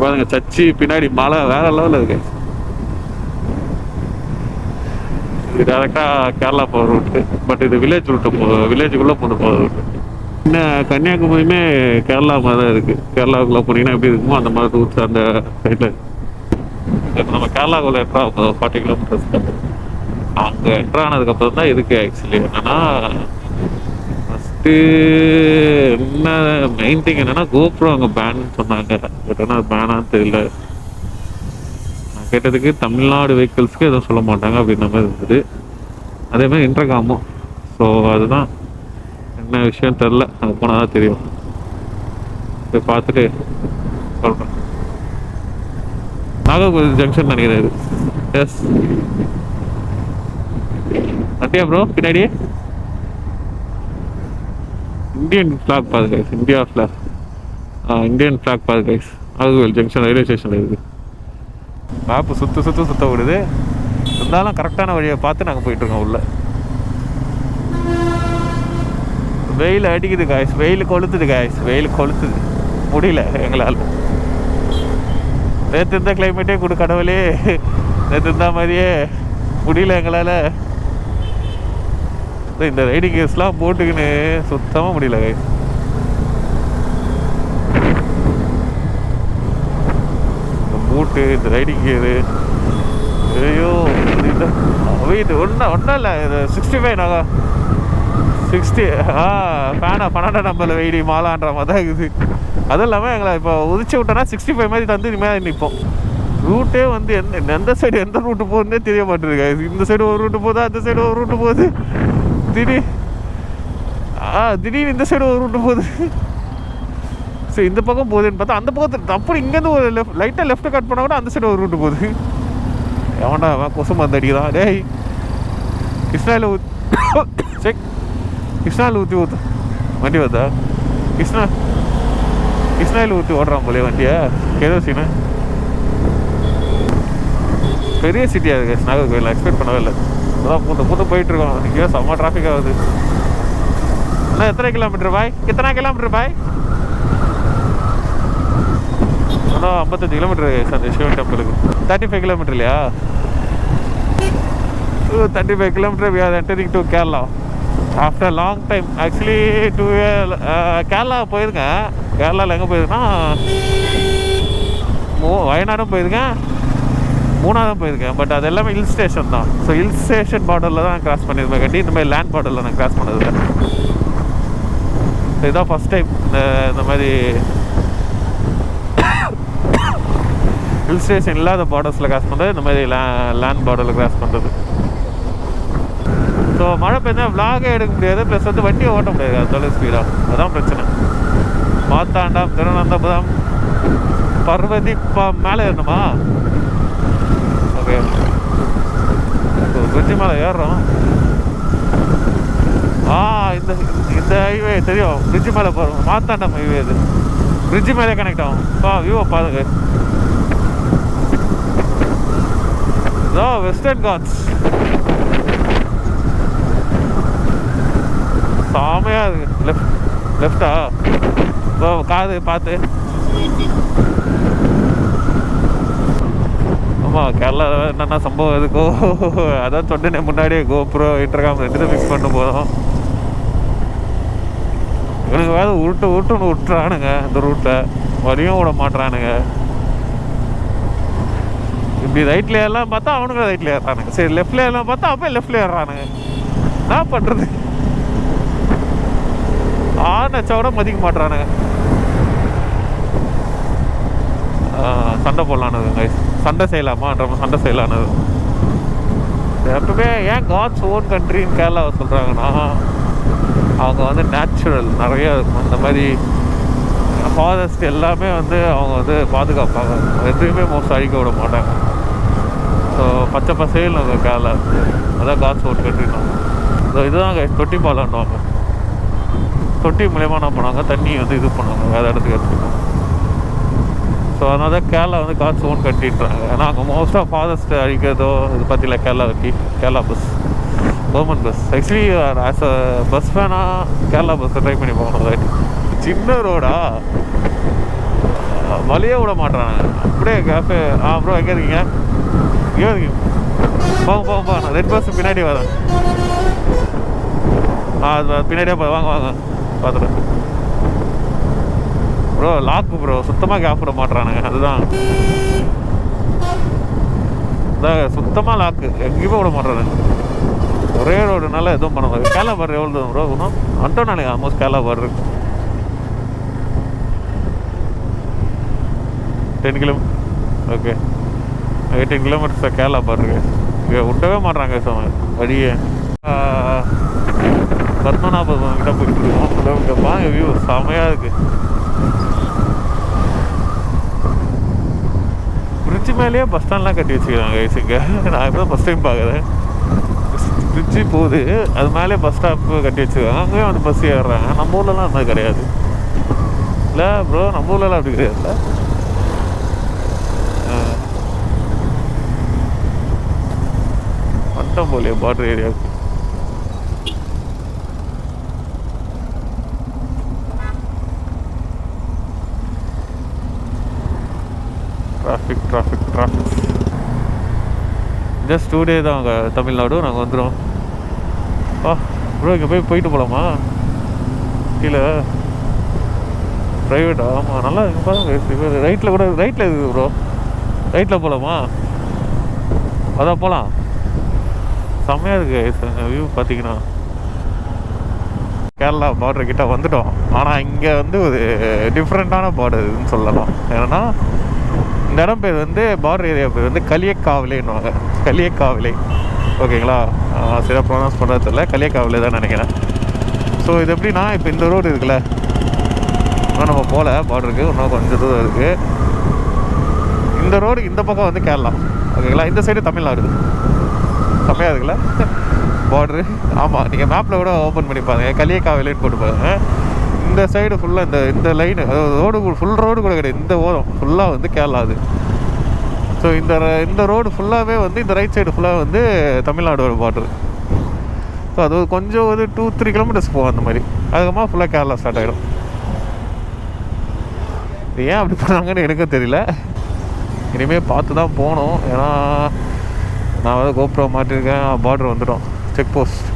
பாருங்க சர்ச்சு பின்னாடி மலை வேற லெவலில் இருக்கு. இது டேரெக்டாக கேரளா போகிற ரூட்டு. பட் இது வில்லேஜ் ரூட்டு வில்லேஜுக்குள்ளே போகிற ரூட்டு. இன்னும் கன்னியாகுமரியுமே கேரளா மாதிரி தான் இருக்குது. கேரளாவுக்குள்ளே போனீங்கன்னா எப்படி இருக்குமோ அந்த மாதிரி ரூட்ஸ் அந்த சைடில். இப்போ நம்ம கேரளாவுக்குள்ளே என்ட்ரா ஆகும் 40 கிலோமீட்டர்ஸ். அங்கே என்ட்ரா ஆனதுக்கப்புறம் தான் இதுக்கு ஆக்சுவலி என்னென்னா ஃபஸ்ட்டு என்ன மெயின் திங் என்னென்னா கோப்ரோ அங்கே பேன்னு சொன்னாங்க. பட் ஆனால் அது பேனான்னு தெரியல. நான் கேட்டதுக்கு தமிழ்நாடு வெஹிக்கிள்ஸ்க்கு எதுவும் சொல்ல மாட்டாங்க அப்படின்ற மாதிரி இருந்தது. அதேமாதிரி இன்டர்காமும். ஸோ அதுதான் என்ன விஷயம் தெரில. அங்கே போனால் தான் தெரியும். போய் பார்த்துட்டு சொல்கிறேன். நாகர்கோவில் ஜங்ஷன் நினைக்கிறேன் இது. எஸ் சத்தியா ப்ரோ பின்னாடி இந்தியன் ஃப்ளாக் பாது guys. India flag Indian flag பாது guys. Nagercoil junction railway station இருக்குது. மேப்பு சுத்த விடுது. இருந்தாலும் கரெக்டான வழியை பார்த்து நாங்கள் போயிட்டுருக்கோம் உள்ள. வெயில் அடிக்குது காய்ஸ். வெயில் கொளுத்துது காய்ஸ். வெயில் கொளுத்துது. முடியல எங்களால். நேற்று இருந்த கிளைமேட்டே கொடு கடவுளே. நேற்று இருந்த மாதிரியே முடியல எங்களால். இந்த ரைடிங் கேஸ்லாம் போட்டுக்கின்னு சுத்தமாக முடியல கை. இந்த பூட்டு இந்த ரைடிங் கேரு ஐயோ இது ஒன்றும் இல்லை. இது 65 நாங்க 60 ஃபேனா 12 நம்பரில் வெயிடி மாலான்ற மாதிரி தான் இருக்குது. அதுவும் இல்லாமல் எங்களை இப்போ உதிச்சு விட்டோன்னா 65 மாதிரி தந்து இனிமேல் நிற்போம். ரூட்டே வந்து எந்த சைடு எந்த ரூட்டு போகுதுன்னே தெரிய மாட்டேருக்கு. இந்த சைடு ஒரு ரூட்டு போகுதா, அந்த சைடு ஒரு ரூட்டு போகுது. திடீர்னு இந்த சைடு ஒரு ரூட்டு போகுது. சரி இந்த பக்கம் போகுதுன்னு பார்த்தா அந்த பக்கத்து அப்படி இங்கேருந்து ஒரு லைட்டாக லெஃப்ட்டு கட் பண்ணால் கூட அந்த சைடு ஒரு ரூட்டு போகுது. எவன்டா அவன் கொசு மருந்து அடிக்கிறான். டேய் கிருஷ்ணாவில் கிருஷ்ணாவில் ஊற்றி வண்டி வந்தா கிருஷ்ணாவில் ஊற்றி ஓடுறான் போலே வண்டியை. கேரோசின்னு பெரிய சிட்டியாக இருக்குது நாகர்கோவில். எக்ஸ்பெக்ட் பண்ணவே இல்லை. அதான் பூத்து போயிட்டுருக்கோம். இன்றைக்கி செம்ம டிராஃபிக் ஆகுது. இன்னும் எத்தனை கிலோமீட்டர் பாய்? இன்னும் 55 கிலோமீட்டர் அந்த சிவன் டெம்பிளுக்கு. 35 கிலோமீட்டர் இல்லையா? 35 kilometre we are entering to Kerala after long time. Actually Kerala போயிருக்கேன். கேரளாவில் எங்கே போயிருக்கேன்னா வயநாடும் போயிருக்கேன், மூணாவது போயிருக்கேன். பட் அது எல்லாமே ஹில் ஸ்டேஷன் தான். ஸோ ஹில் ஸ்டேஷன் பார்டரில் தான் நான் கிராஸ் பண்ணியிருப்பேன். கட்டி இந்த மாதிரி லேண்ட் பார்டரில் நான் கிராஸ் பண்ணதில்லை. ஸோ இதுதான் ஃபஸ்ட் டைம் இந்த மாதிரி ஹில் ஸ்டேஷன் இல்லாத பார்டர்ஸில் கிராஸ் பண்ணுறது, இந்த மாதிரி லேண்ட் பார்டரில் கிராஸ் பண்ணுறது. ஸோ மழை பெய்ஞ்சா விலாகே எடுக்க முடியாது. ப்ளஸ் வந்து வண்டியை ஓட்ட முடியாது அந்தளவு ஸ்பீடாக. அதுதான் பிரச்சனை. மாத்தாண்டம், திருவனந்தபுரம், பர்வதி மேலே ஏறணுமா? ஓகே பிரிட்ஜு மேலே ஏறுறோம். இந்த ஹைவே தெரியும். பிரிட்ஜு மேலே போகிறோம். மாத்தாண்டம் ஹைவே இது. பிரிட்ஜு மேலே கனெக்ட் ஆகும். வியூவை பாருங்க. வெஸ்டர்ன் காட்ஸ் சாமையாக இருக்கு. லெஃப்டா காது பார்த்து. ஆமாம் கேரளாவில் என்னென்ன சம்பவம் இருக்கோ அதான் சொன்னேன் முன்னாடியே. கோப்ரோ இன்டர்காம் ரெண்டு மிக்ஸ் பண்ண போதும். இவனுக்கு வேறு உருட்டுன்னு விட்டுறானுங்க. இந்த ரூட்டில் வரையும் விட மாட்டுறானுங்க. இப்படி ரைட்டில் எல்லாம் பார்த்தா அவனுங்க ரைட்டில் ஏறானுங்க. சரி லெஃப்டில் எல்லாம் பார்த்தா அப்போ லெஃப்டில் ஏறானுங்க. என்ன பண்ணுறது? நச்சோட மதிக்க மாட்டுறானுங்க. சண்டை போடலானது, சண்டை செய்யலாமான்ற சண்டை செய்யலானது. எப்பவுமே ஏன் காட்ஸ் ஓன் கண்ட்ரின்னு கேரளாவை சொல்கிறாங்கன்னா, அவங்க வந்து நேச்சுரல் நிறைய இருக்கும். இந்த மாதிரி ஃபாரஸ்ட் எல்லாமே வந்து அவங்க வந்து பாதுகாப்பாங்க. எதுவுமே மோஸ்ட் அழிக்க விட மாட்டாங்க. ஸோ பச்சை பசேல் இருக்கும் கேரளா. அதான் காட்ஸ் ஓன் கண்ட்ரின்னு. இதுதான் தொட்டி பாலன்னுவாங்க. தொட்டி மூலயமா என்ன பண்ணுவாங்க, தண்ணி வந்து இது பண்ணுவாங்க, வேறு இடத்துக்கு எடுத்துக்கணும். ஸோ அதனால தான் கேரளா வந்து காட்ஸ் ஓன் கண்ட்ரின்றாங்க. ஏன்னா அங்கே மோஸ்ட்டாக ஃபாரஸ்ட் அழிக்கிறதோ இது பற்றில Kerala bus, government bus. Actually as a bus வேணால் கேரளா பஸ்ஸை ட்ரை பண்ணி போகணும். ரைட் சின்ன ரோடா வழியே விட மாட்டேறானுங்க அப்படியே கேஃபே. ப்ரோ எங்கே இருக்கீங்க? எங்கே இருக்கீங்க? போங்க நான் ரெட் பஸ் பின்னாடி வரேன். அது பின்னாடியே வாங்க பார்த்துட்டு. ப்ரோ லாக்கு ப்ரோ, சுத்தமாக கேப் விட மாட்டேறானுங்க. அதுதான் சுத்தமாக லாக்கு, எங்கேயுமே விட மாட்டேறானுங்க. ஒரே ரோடுனால எதுவும் பண்ண முடியாது. கேரளா பார் எவ்வளோ தூரம் ப்ரோ? இன்னும் அண்டோனாலே ஆல்மோஸ்ட் கேரளா பார் இருக்கு. 10 கிலோமீட்டர். ஓகே 18 கிலோமீட்டர்ஸ் கேரளா பார் இருக்கு. இங்கே விட்டவே மாட்றாங்க வழியே. பத்மநாபம் கிட்ட போயிட்டு இருக்கோம். இங்கே பாருங்க வியூ செமையாக இருக்குது. பிரிட்ஜு மேலேயே பஸ் ஸ்டாண்ட்லாம் கட்டி வச்சுக்கிறாங்க இங்கே. நான் இப்போ தான் ஃபஸ்ட் டைம் பார்க்குறேன். பிரிட்ஜு போகுது, அது மேலே பஸ் ஸ்டாப்பு கட்டி வச்சுருக்காங்க. அங்கேயும் வந்து பஸ் ஏறுறாங்க. நம்ம ஊர்லலாம் அந்த மாதிரி கிடையாது இல்லை ப்ரோ? நம்ம ஊர்லலாம் அப்படி கிடையாதுல்ல. வந்துட்டோம் போலியே பார்டர் ஏரியாவுக்கு. டிராஃபிக் ஜஸ்ட் 2 டே தான் அங்கே தமிழ்நாடு. நாங்கள் வந்துடும். ப்ரோ இங்கே போயிட்டு போகலாமா? கீழே ப்ரைவேட்டா? ஆமாம் நல்லா இங்கே பாருங்க. ரைட்டில் இருக்குது ப்ரோ. ரைட்டில் போகலாமா? அதான் போகலாம். செம்மையாக இருக்குது வியூ பார்த்தீங்கன்னா. கேரளா பார்டர் கிட்ட வந்துட்டோம். ஆனால் இங்கே வந்து ஒரு டிஃப்ரெண்ட்டான பார்டர்னு சொல்லலாம். ஏன்னா இந்த இடம் பேர் வந்து பார்டர் ஏரியா பேர் வந்து களியக்காவிலைன்னுவாங்க. களியக்காவிலை ஓகேங்களா? சரியாக ப்ரொனவுன்ஸ் பண்ணுறது தெரியல. களியக்காவிலை தான் நினைக்கிறேன். ஸோ இது எப்படின்னா, இப்போ இந்த ரோடு இருக்குல்ல, இன்னும் நம்ம போகல பார்டருக்கு, இன்னும் கொஞ்சம் தூரம் இருக்குது. இந்த ரோடு இந்த பக்கம் வந்து கேரளா ஓகேங்களா? இந்த சைடு தமிழ்நாடு. செம்மையாக இருக்குல்ல பார்டரு? ஆமாம், நீங்கள் மேப்பில் கூட ஓப்பன் பண்ணி பாருங்க, களியக்காவிலைன்னு போட்டு பாருங்க. இந்த சைடு ஃபுல்லாக இந்த லைனு, அதாவது ரோடு ஃபுல் ரோடு கூட கிடையாது. இந்த ஓரம் ஃபுல்லாக வந்து கேரளா அது. ஸோ இந்த ரோடு ஃபுல்லாகவே வந்து இந்த ரைட் சைடு ஃபுல்லாக வந்து தமிழ்நாடோட பார்டரு. ஸோ அது கொஞ்சம் ஒரு 2-3 கிலோமீட்டர்ஸ் போகும் அந்த மாதிரி. அதுக்கப்புறமா ஃபுல்லாக கேரளா ஸ்டார்ட் ஆகிடும். இது ஏன் அப்படி பண்ணாங்கன்னு எனக்கும் தெரியல. இனிமேல் பார்த்து தான் போகணும். ஏன்னா நான் வந்து கோப்ரோ மாட்டிருக்கேன். பார்டர் வந்துடும், செக் போஸ்ட்.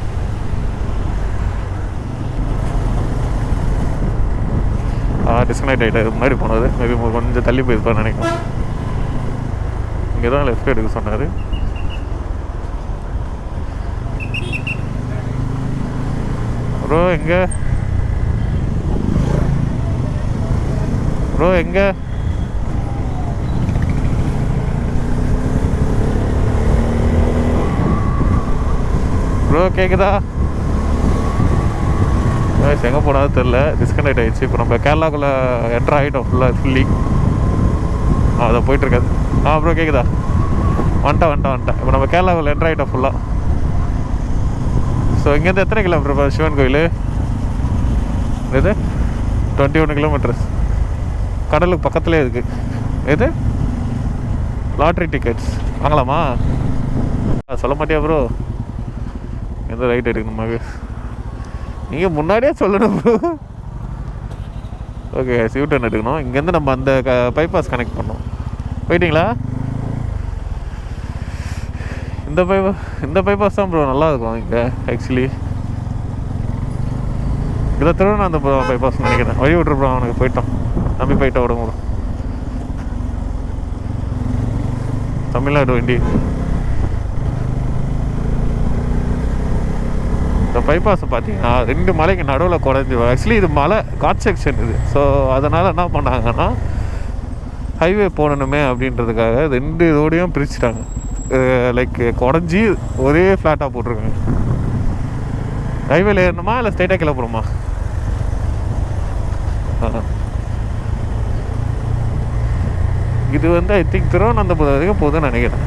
டிஸ்கனெக்ட் ஆகிட்டு முன்னாடி போனது. மேபி கொஞ்சம் தள்ளி போயிருப்பான்னு நினைக்கிறேன். இங்கே தான் லெஃப்ட் எடுக்க சொன்னார். ப்ரோ எங்கே? ப்ரோ கேட்குதா? எங்கே போனாலும் தெரில, டிஸ்கனெக்ட் ஆகிடுச்சு. இப்போ நம்ம கேரளாக்குள்ளே என்ட்ரு ஆகிட்டோம் ஃபுல்லி. அதை போயிட்டுருக்காது. ப்ரோ கேட்குதா? வந்துட்டேன். இப்போ நம்ம கேரளாக்குள்ளே என்ட்ரு ஆகிட்டோம் ஃபுல்லாக. ஸோ இங்கேருந்து எத்தனை கிலோமீட்டர் சிவன் கோயில்? இது 21 கிலோமீட்டர்ஸ். கடலுக்கு பக்கத்துலேயே இருக்குது. இது லாட்ரி டிக்கெட்ஸ் வாங்கலாமா? சொல்ல மாட்டியா ப்ரோ? எந்த ரைட் எடுக்கணுமா? நீங்கள் முன்னாடியே சொல்லணும் ப்ரோ. ஓகே, யூ-டர்ன் எடுக்கணும். இங்கேருந்து நம்ம அந்த பைபாஸ் கனெக்ட் பண்ணோம். போயிட்டீங்களா? இந்த பைபாஸ் தான் ப்ரோ நல்லாயிருக்கும் இங்கே ஆக்சுவலி. இதில் திருவண்ணாந்தபுரம் பைபாஸ் நினைக்கிறேன். வழி விட்டுருப்போம் அவனுக்கு. போயிட்டோம், நம்பி போயிட்டோம். விடுங்க ப்ரோ. தமிழ்நாடு வண்டி. இந்த பைபாஸை பார்த்தீங்கன்னா 2 மலைக்கு நடுவில் குறைஞ்சி. ஆக்சுவலி இது மலை காட் செக்ஷன் இது. ஸோ அதனால் என்ன பண்ணாங்கன்னா, ஹைவே போடணுமே அப்படின்றதுக்காக 2 ரோடையும் பிரிச்சுட்டாங்க. லைக் குறைஞ்சி ஒரே ஃப்ளாட்டாக போட்டிருக்காங்க. ஹைவேல ஏறணுமா இல்லை ஸ்ட்ரைட்டாக கிளம்புறோமா? இது வந்து ஐ திங்க் திருவண்ணாந்தபுரம் வரைக்கும் போகுதுன்னு நினைக்கிறேன்.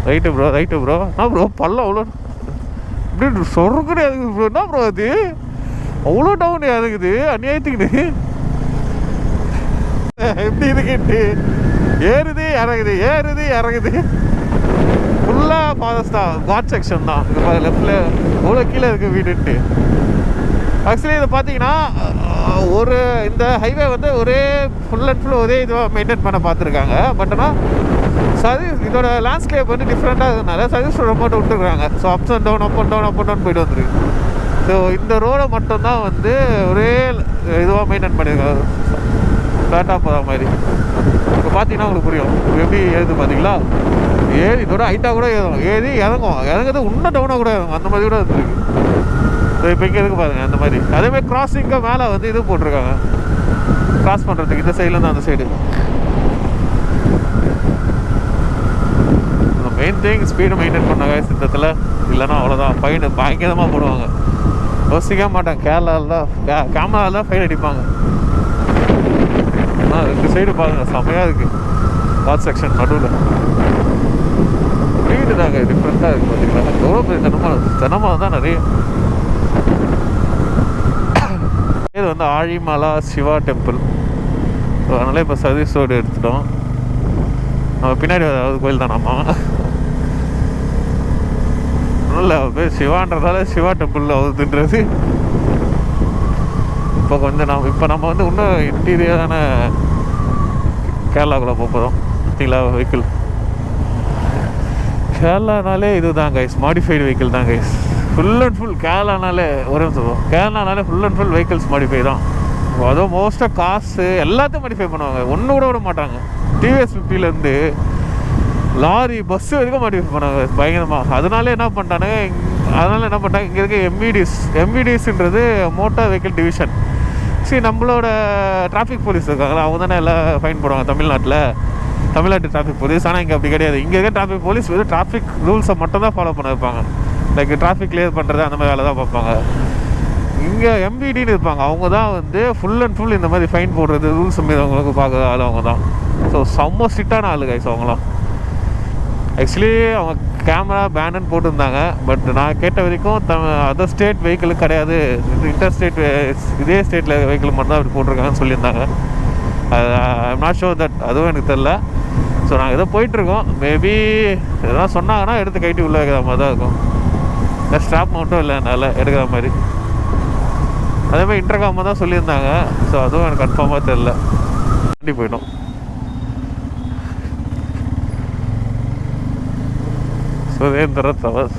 Right bro. ப்ரோ பல்ல அவ்வளோ இப்படி சொருக்குனே இருக்குது ப்ரோ. என்ன ப்ரோ அது அவ்வளோ டவுன் இருக்குது? அநியாயத்துக்குது. எப்படி இருக்குட்டு ஏறுது இறங்குது. ஃபுல்லாக ஃபாரஸ்ட் தான், காட் செக்ஷன் தான். லெஃப்டில் அவ்வளோ கீழே இருக்குது வீடுன்ட்டு. ஆக்சுவலி இதை பார்த்தீங்கன்னா ஒரு இந்த ஹைவே வந்து ஒரே ஃபுல் அண்ட் ஃபுல் ஒரே இதுவாக மெயின்டைன் பண்ண பார்த்துருக்காங்க. பட் ஆனால் சர்வீஸ் இதோட லேண்ட்ஸ்கேப் வந்து டிஃப்ரெண்ட்டாக இருக்கிறதுனால சர்வீஸ் ரோட மட்டும் விட்டுருக்காங்க. So ups and down, up and down, up and down போய்ட்டு வந்துருக்கு. ஸோ இந்த ரோடை மட்டும்தான் வந்து ஒரே இதுவாக மெயின்டைன் பண்ணியிருக்காங்க, ஃப்ளாட்டாக போகிற மாதிரி. இப்போ பார்த்தீங்கன்னா உங்களுக்கு புரியும் எப்படி ஏறுது பார்த்தீங்களா. ஏறி இதோட ஹைட்டாக கூட ஏறும், ஏறி இறங்குறது இன்னும் டவுனாக கூட இறங்கும், அந்த மாதிரி கூட வந்துருக்கு. ஸோ இப்போ இங்கே எதுக்கு பாருங்கள் அந்த மாதிரி. அதேமாதிரி கிராஸிங்காக மேலே வந்து இது போட்டிருக்காங்க, கிராஸ் பண்ணுறதுக்கு இந்த சைட்லேருந்து அந்த side. Main thing speed maintain பண்ணாங்க சித்தத்தில், இல்லைன்னா அவ்வளோதான் ஃபைனு பயங்கரமாக போடுவாங்க. யோசிக்க மாட்டாங்க. கேரளாவில் தான் கேமராவில் தான் ஃபைன் அடிப்பாங்க. ஆனால் 2 சைடு பாருங்கள் செம்மையாக இருக்குது. கார் செக்ஷன் நடுவில் வீடு தாங்க டிஃப்ரெண்ட்டாக இருக்குது பார்த்தீங்களா. எவ்வளோ பெரிய தென்னமரம் தான் நிறைய. இது வந்து ஆழிமலா சிவா டெம்பிள். ஸோ அதனால் இப்போ சர்வீஸ் ரோடு எடுத்துட்டோம். நம்ம பின்னாடி அதாவது கோயில் தான். நம்ம இல்லை பேர் சிவான்றதால சிவா டெம்பிள் ஆகுதுன்றது. இப்போ கொஞ்சம் நம்ம வந்து இன்னும் இன்டீரியரான கேரளாக்குள்ளே போகிறோம். பார்த்தீங்களா வெஹிக்கிள். கேரளானாலே இது தான் கைஸ், மாடிஃபைடு வெஹிக்கிள் தான் கைஸ். ஃபுல் அண்ட் ஃபுல் கேரளானாலே ஒரே சொல்லுவோம், கேரளானாலே full and full vehicles modify தான். அதுவும் மோஸ்ட்டாக காசு எல்லாத்தையும் மாடிஃபை பண்ணுவாங்க, ஒன்று கூட விட மாட்டாங்க. டிவிஎஸ் 50லேருந்து லாரி பஸ்ஸு வரைக்கும் மாடிஃபை பண்ணாங்க பயங்கரமாக. அதனால என்ன பண்ணிட்டாங்க இங்கே இருக்க எம்விடிஸ்ன்றது மோட்டார் வெஹிக்கிள் டிவிஷன். சரி, நம்மளோட டிராஃபிக் போலீஸ் இருக்காங்களா, அவங்க தானே எல்லாம் ஃபைன் போடுவாங்க தமிழ்நாட்டு டிராஃபிக் போலீஸ். ஆனால் இங்கே அப்படி கிடையாது. இங்கே இருக்க டிராஃபிக் போலீஸ் வெறும் டிராஃபிக் ரூல்ஸை மட்டும் தான் ஃபாலோ பண்ண வைப்பாங்க. லைக் டிராஃபிக் கிளியர் பண்ணுறது அந்த மாதிரி வேலை தான் பார்ப்பாங்க. இங்கே எம்விடின்னு இருப்பாங்க, அவங்க தான் வந்து ஃபுல் அண்ட் ஃபுல் இந்த மாதிரி ஃபைன் போடுறது, ரூல்ஸ் மீறவங்களுக்கு பார்க்குற ஆள் அவங்க தான். ஸோ செம்ம ஸ்ட்ரிக்டான ஆளு கைஸ் அவங்களாம். ஆக்சுவலி அவங்க கேமரா பேனுன்னு போட்டிருந்தாங்க. பட் நான் கேட்ட வரைக்கும் அதர் ஸ்டேட் வெஹிக்கிள் கிடையாது, இன்டர் ஸ்டேட் இதே ஸ்டேட்டில் வெஹிக்கிள் மட்டும் தான் அப்படி போட்டிருக்காங்கன்னு சொல்லியிருந்தாங்க. ஐம் நாட் ஷோர் தட், அதுவும் எனக்கு தெரில. ஸோ நாங்கள் ஏதோ போயிட்டுருக்கோம். மேபி எதனா சொன்னாங்கன்னா எடுத்து கைட்டி உள்ளே வைக்கிற மாதிரி தான் இருக்கும். இல்லை ஸ்ட்ராப் மட்டும் இல்லை என்னால் எடுக்கிற மாதிரி. அதேமாதிரி இன்டர்காமாக தான் சொல்லியிருந்தாங்க. ஸோ அதுவும் எனக்கு கன்ஃபார்மாக தெரில. வண்டி போயிட்டோம். சுரேந்திர தவஸ்.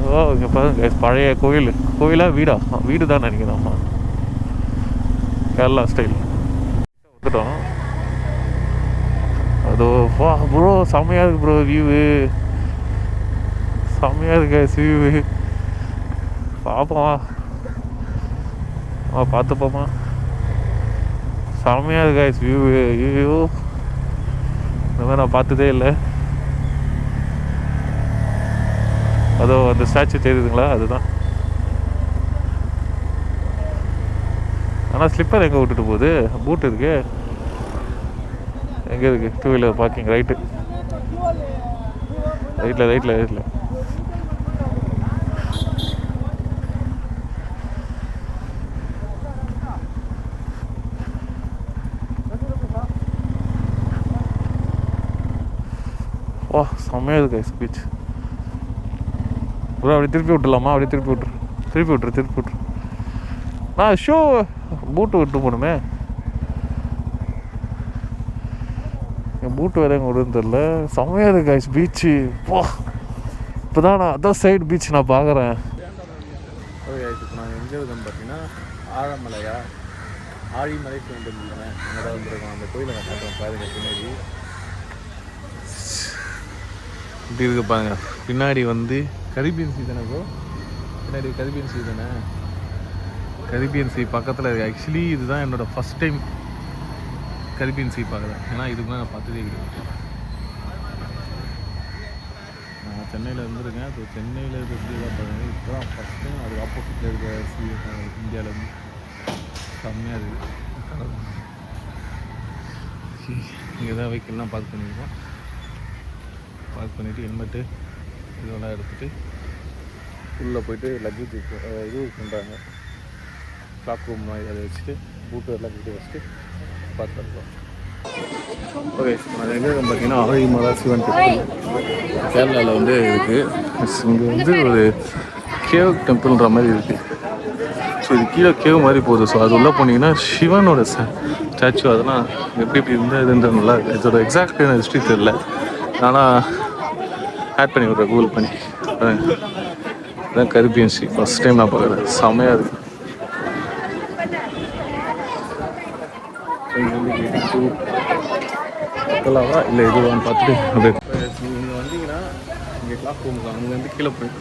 ஓ இங்கே பாருங்க பழைய கோயிலாக வீடு தான் நினைக்கிறேன். அம்மா கேரளா ஸ்டைல் வந்துட்டோம். அதோ ப்ரோ செம்மையாக இருக்குது ப்ரோ, வியூவு செம்மையாக இருக்கு வியூவு. பார்ப்போமா, பார்த்துப்போமா. செம்மையாக இருக்கு வியூவு. வியூ இந்த மாதிரி நான் பார்த்ததே இல்லை. அதோ அந்த ஸ்டாச்சு தெரியுதுங்களா, அதுதான். ஆனால் ஸ்லிப்பர் எங்கே விட்டுட்டு போகுது, பூட் இருக்கு எங்கே இருக்குது? 2 வீலர் பார்க்கிங் ரைட்டில். ஓ செம்மையாக இருக்கு ஸ்பீச் ப்ரோ. அப்படி திருப்பி விட்டுலாமா? அப்படியே திருப்பி விட்டுரு. நான் ஷூ பூட்டு விட்டு போகணுமே. என் பூட்டு வேறு எங்கே விடுன்னு தெரில. செம்மையாக இருக்கு கைஸ் பீச்சு. இப்போ தான் நான் அதான் சைடு பீச் நான் பார்க்குறேன். இப்போ நாங்கள் எங்கே இருக்கோம்னு பார்த்தீங்கன்னா ஆழிமலை சிவன் டெம்பிள் தானே, அங்கே தான் வந்துருக்கோம். அந்த கோயிலை நான் பார்க்குறேன் பாருங்க. இப்படி இருக்கு பாருங்க. பின்னாடி வந்து கரிபியன் சீ தானே ப்ரோ, பின்னாடி கரிபியன் சீ தானே, கரிபியன் சீ பக்கத்தில் இருக்குது. ஆக்சுவலி இதுதான் என்னோடய ஃபஸ்ட் டைம் கரிபியன் சீ பார்க்குறேன். ஏன்னா இதுக்கு நான் பார்த்ததே கிடையாது. நான் சென்னையில் இருந்துருக்கேன். ஸோ சென்னையில் எப்படி தான் பாருங்கள், இப்போ தான் ஃபஸ்ட் டைம் அது ஆப்போசிட்டில் இருக்கிற சீ இந்தியாவிலேருந்து செம்மையாக இருக்குது. இங்கே தான் வெஹிக்கிள்லாம் பார்க் பண்ணியிருக்கோம். பார்க் பண்ணிவிட்டு ஹெல்மெட்டு இதெல்லாம் எடுத்துகிட்டு உள்ளே போய்ட்டு லக்கேஜ் இது பண்ணுறாங்க, ஸ்டாக் ரூம் மாதிரி அதை வச்சுட்டு பூட்டு எல்லாம் கட்டி வச்சுட்டு பார்த்துருக்கோம். ஓகே, அது எங்கே பார்த்தீங்கன்னா ஆழிமலா சிவன் டெம்பிள் கேரளாவில் வந்து இருக்குது. இங்கே வந்து ஒரு கேவ் டெம்பிள்ன்ற மாதிரி இருக்குது. ஸோ இது கீழே கேவ் மாதிரி போகுது. ஸோ அது உள்ளே போனீங்கன்னா சிவனோட ஸ்டாச்சு அதெல்லாம் எப்படி இருந்ததுன்ற நல்லா இருக்குது. இதோட எக்ஸாக்ட் ஹிஸ்ட்ரி தெரியல, ஆனால் ஆட் பண்ணி விட்றேன் கூகுள் பண்ணி. அதான் கரிபியன் சி ஃபஸ்ட் டைம் நான் பார்க்குறேன். செமையாக இருக்குது. மக்களாவா இல்லை இதுவான்னு பார்த்துட்டு அப்படியே நீங்கள் வந்தீங்கன்னா இங்கே கிளாஸ் ரூம் அங்கேருந்து கீழே போய்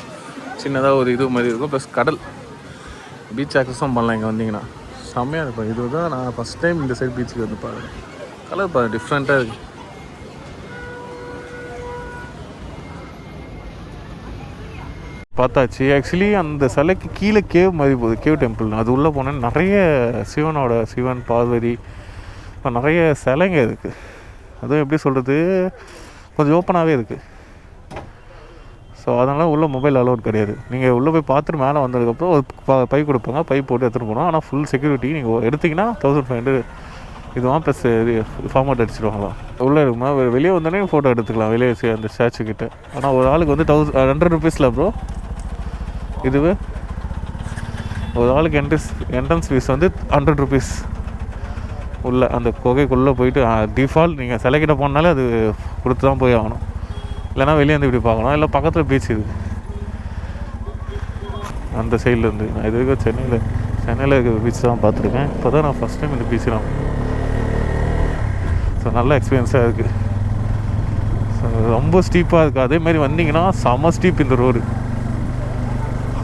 சின்னதாக ஒரு இது மாதிரி இருக்கும். ப்ளஸ் கடல் பீச் ஆக்சஸும் பண்ணலாம். இங்கே வந்தீங்கன்னா செம்மையாக இருக்கும். இது தான் நான் ஃபஸ்ட் டைம் இந்த சைடு பீச்சுக்கு வந்து பாருங்கள். கலர் பாருங்கள், டிஃப்ரெண்ட்டாக இருக்குது. பார்த்தாச்சு. ஆக்சுவலி அந்த சிலைக்கு கீழே கேவ் மாதிரி போகுது, கேவ் டெம்பிள். அது உள்ளே போனேன் நிறைய சிவன் பார்வதி நிறைய சிலைங்க இருக்குது. அதுவும் எப்படி சொல்கிறது, கொஞ்சம் ஓப்பனாகவே இருக்குது. ஸோ அதனால் உள்ளே மொபைல் அலோட் கிடையாது. நீங்கள் உள்ளே போய் பார்த்துட்டு மேலே வந்ததுக்கப்புறம் ஒரு பை கொடுப்பாங்க, பை போட்டு எடுத்துகிட்டு போனோம். ஆனால் ஃபுல் செக்யூரிட்டி. நீங்கள் எடுத்திங்கன்னா 1500 இதுவான் ப்ளஸ் ஃபார்மேட் அடிச்சிடுவாங்களாம். உள்ளே இருக்குமா வெளியே வந்தோடனே ஃபோட்டோ எடுத்துக்கலாம் வெளியே அந்த ஸ்டாச்சு கிட்டே. ஆனால் ஒரு ஆளுக்கு வந்து 100 ருபீஸில் ப்ரோ. இதுவே ஒரு ஆளுக்கு என்ட்ரன்ஸ் ஃபீஸ் வந்து 100 ருபீஸ். உள்ளே அந்த குகைக்குள்ளே போயிட்டு டிஃபால்ட் நீங்கள் சிலைக்கிட்ட போனாலே அது கொடுத்து தான் போய் ஆகணும். இல்லைனா வெளியே வந்து இப்படி பார்க்கணும். இல்லை பக்கத்தில் பீச் இருக்குது அந்த சைட்லேருந்து. நான் இது வரைக்கும் சென்னையில் இருக்கிற பீச் தான் பார்த்துருக்கேன். இப்போ தான் நான் ஃபஸ்ட் டைம் இந்த பீச் நான். ஸோ நல்ல எக்ஸ்பீரியன்ஸாக இருக்குது. ஸோ ரொம்ப ஸ்டீப்பாக இருக்குது. அதேமாதிரி வந்தீங்கன்னா செம்ம ஸ்டீப் இந்த ரோடு.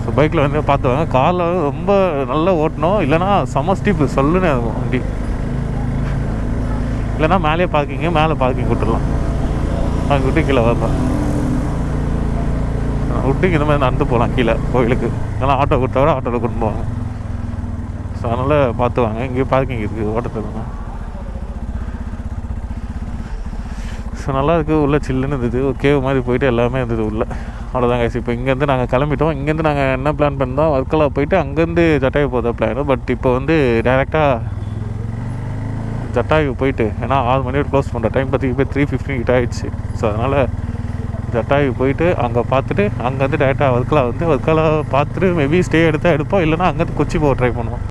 ஸோ பைக்கில் வந்து பார்த்துவாங்க. காரில் ரொம்ப நல்லா ஓட்டணும், இல்லைனா செம்ம ஸ்டீப்பு சொல்லுன்னு இருக்கும் வண்டி. இல்லைனா மேலே பார்க்கிங் விட்டுடலாம். அங்கே விட்டு கீழே வரலாம். விட்டு இந்த மாதிரி நடந்து போகலாம் கீழே கோயிலுக்கு. ஏன்னா ஆட்டோ விட்டவரை ஆட்டோவில் கொண்டு போவாங்க. ஸோ அதனால் பார்த்துவாங்க. இங்கே பார்க்கிங் இருக்குது ஓட்டத்தில் தான். ஸோ நல்லா இருக்குது. உள்ளே சில்லுன்னு இருந்தது. ஒரு கேவ் மாதிரி போயிட்டு எல்லாமே இருந்தது உள்ளே. அவ்வளோதான் கைஸ். இப்போ இங்கேருந்து நாங்கள் கிளம்பிட்டோம். இங்கேருந்து நாங்கள் என்ன பிளான் பண்ணோம், வர்க்கலா போயிட்டு அங்கேருந்து ஜட்டாயு போகிறதா பிளான். பட் இப்போ வந்து டேரெக்டாக ஜட்டாயு போயிட்டு, ஏன்னா 6 மணி க்ளோஸ் பண்ணுற டைம் பார்த்திங்க இப்போ 3:15 கிட்ட ஆகிடுச்சு. ஸோ அதனால் ஜட்டாயு போயிட்டு அங்கே பார்த்துட்டு அங்கேருந்து டேரெக்டாக வர்க்கலா பார்த்துட்டு மேபி ஸ்டே எடுப்போம். இல்லைனா அங்கேருந்து கொச்சி போக ட்ரை பண்ணுவோம்.